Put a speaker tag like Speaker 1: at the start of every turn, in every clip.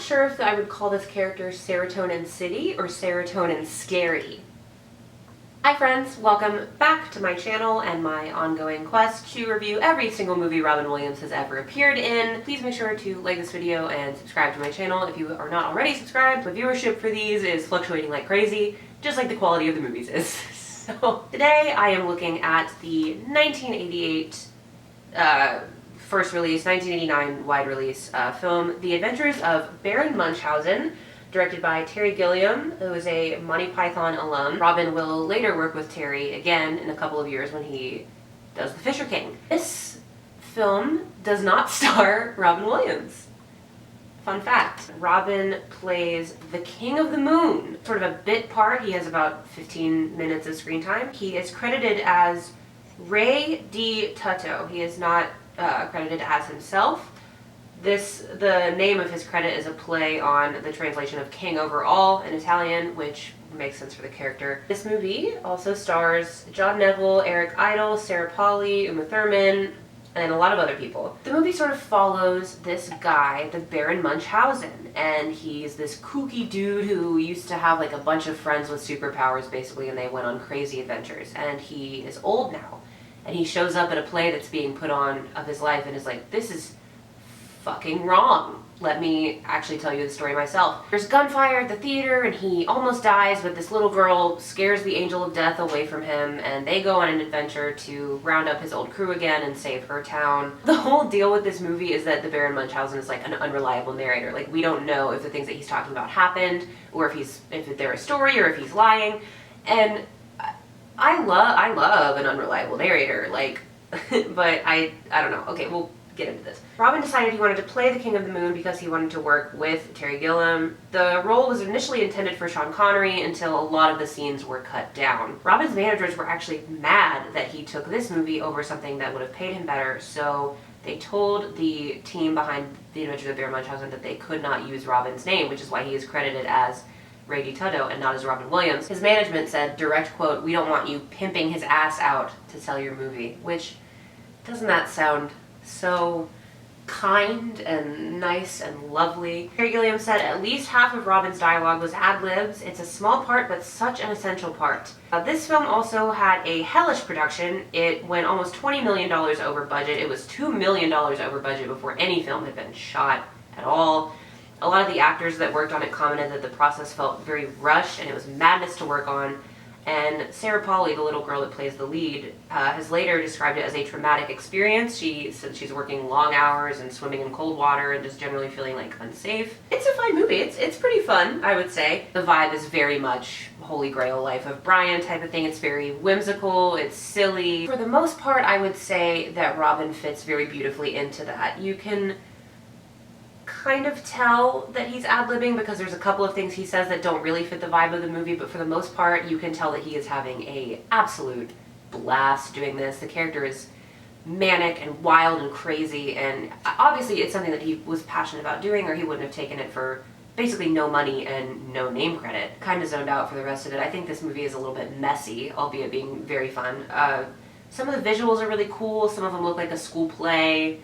Speaker 1: sure if I would call this character Serotonin City or Serotonin Scary. Hi friends, welcome back to my channel and my ongoing quest to review every single movie Robin Williams has ever appeared in. Please make sure to like this video and subscribe to my channel if you are not already subscribed. The viewership for these is fluctuating like crazy, just like the quality of the movies is. So today I am looking at the 1988 first release, 1989 wide release film, The Adventures of Baron Munchausen, directed by Terry Gilliam, who is a Monty Python alum. Robin will later work with Terry again in a couple of years when he does The Fisher King. This film does not star Robin Williams. Fun fact, Robin plays the King of the Moon, sort of a bit part. He has about 15 minutes of screen time. He is credited as Ray D. Tutto. He is not credited as himself. The name of his credit is a play on the translation of King Overall in Italian, which makes sense for the character. This movie also stars John Neville, Eric Idle, Sarah Polley, Uma Thurman, and a lot of other people. The movie sort of follows this guy, the Baron Munchausen, and he's this kooky dude who used to have like a bunch of friends with superpowers basically, and they went on crazy adventures, and he is old now. And he shows up at a play that's being put on of his life and is like, this is fucking wrong. Let me actually tell you the story myself. There's gunfire at the theater and he almost dies, but this little girl scares the angel of death away from him, and they go on an adventure to round up his old crew again and save her town. The whole deal with this movie is that the Baron Munchausen is like an unreliable narrator. Like, we don't know if the things that he's talking about happened, or if they're a story, or if he's lying. And I love an unreliable narrator, like, but I don't know. Okay, we'll get into this. Robin decided he wanted to play the King of the Moon because he wanted to work with Terry Gilliam. The role was initially intended for Sean Connery until a lot of the scenes were cut down. Robin's managers were actually mad that he took this movie over something that would have paid him better, so they told the team behind The Adventures of Baron Munchausen that they could not use Robin's name, which is why he is credited as Ray D. Tutto and not as Robin Williams. His management said, direct quote, "We don't want you pimping his ass out to sell your movie," which, doesn't that sound so kind and nice and lovely? Terry Gilliam said at least half of Robin's dialogue was ad-libs. It's a small part, but such an essential part. This film also had a hellish production. It went almost $20 million over budget. It was $2 million over budget before any film had been shot at all. A lot of the actors that worked on it commented that the process felt very rushed and it was madness to work on. And Sarah Polley, the little girl that plays the lead, has later described it as a traumatic experience. She said she's working long hours and swimming in cold water and just generally feeling like unsafe. It's a fine movie. It's pretty fun, I would say. The vibe is very much Holy Grail Life of Brian type of thing. It's very whimsical, it's silly. For the most part, I would say that Robin fits very beautifully into that. You can kind of tell that he's ad-libbing because there's a couple of things he says that don't really fit the vibe of the movie, but for the most part you can tell that he is having a absolute blast doing this. The character is manic and wild and crazy, and obviously it's something that he was passionate about doing or he wouldn't have taken it for basically no money and no name credit. Kind of zoned out for the rest of it. I think this movie is a little bit messy, albeit being very fun. Some of the visuals are really cool. Some of them look like a school play.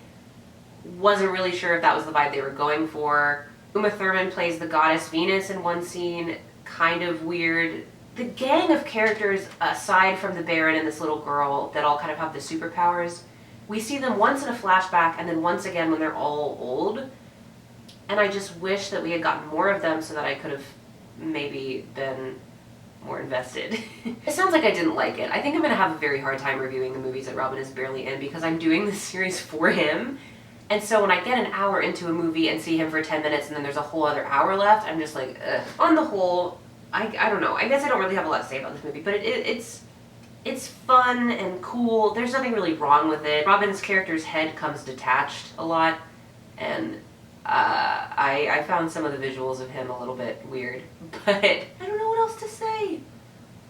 Speaker 1: Wasn't really sure if that was the vibe they were going for. Uma Thurman plays the goddess Venus in one scene. Kind of weird. The gang of characters, aside from the Baron and this little girl, that all kind of have the superpowers, we see them once in a flashback and then once again when they're all old. And I just wish that we had gotten more of them so that I could have maybe been more invested. It sounds like I didn't like it. I think I'm going to have a very hard time reviewing the movies that Robin is barely in because I'm doing this series for him. And so when I get an hour into a movie and see him for 10 minutes and then there's a whole other hour left, I'm just like, ugh. On the whole, I don't know. I guess I don't really have a lot to say about this movie, but it's fun and cool. There's nothing really wrong with it. Robin's character's head comes detached a lot, and I found some of the visuals of him a little bit weird, but I don't know what else to say.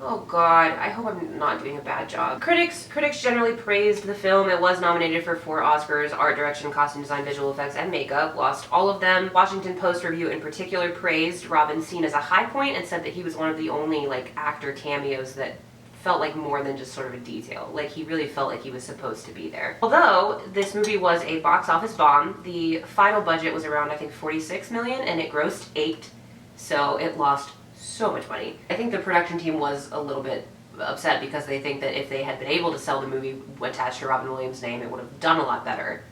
Speaker 1: Oh god, I hope I'm not doing a bad job. Critics generally praised the film. It was nominated for 4 Oscars: art direction, costume design, visual effects, and makeup. Lost all of them. Washington Post review in particular praised Robin's scene as a high point and said that he was one of the only actor cameos that felt like more than just sort of a detail. Like, he really felt like he was supposed to be there. Although this movie was a box office bomb, the final budget was around, I think, 46 million, and it grossed 8, so it lost so much money. I think the production team was a little bit upset because they think that if they had been able to sell the movie attached to Robin Williams' name, it would have done a lot better.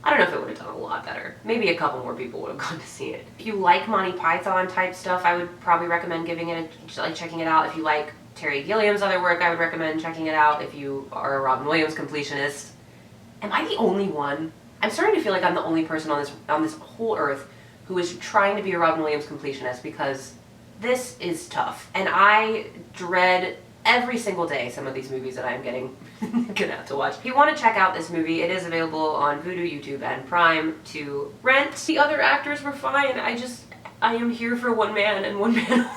Speaker 1: I don't know if it would have done a lot better. Maybe a couple more people would have gone to see it. If you like Monty Python type stuff, I would probably recommend checking it out. If you like Terry Gilliam's other work, I would recommend checking it out. If you are a Robin Williams completionist. Am I the only one? I'm starting to feel like I'm the only person on this whole earth who is trying to be a Robin Williams completionist, because this is tough. And I dread every single day some of these movies that I'm gonna have to watch. If you want to check out this movie, it is available on Vudu, YouTube, and Prime to rent. The other actors were fine. I am here for one man and one man only.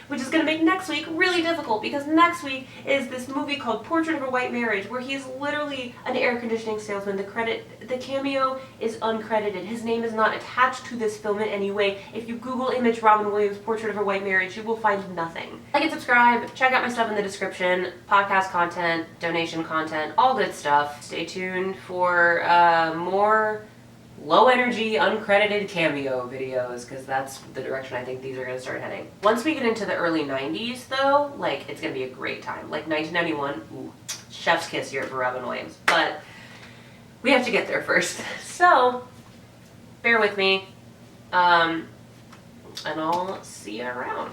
Speaker 1: Which is going to make next week really difficult, because next week is this movie called Portrait of a White Marriage, where he is literally an air conditioning salesman. The cameo is uncredited. His name is not attached to this film in any way. If you Google image Robin Williams Portrait of a White Marriage, you will find nothing. Like and subscribe, check out my stuff in the description, podcast content, donation content, all good stuff. Stay tuned for more low energy, uncredited cameo videos, because that's the direction I think these are going to start heading. Once we get into the early 90s though, like, it's going to be a great time. Like 1991, ooh, chef's kiss here for Robin Williams. But we have to get there first. So, bear with me, and I'll see you around.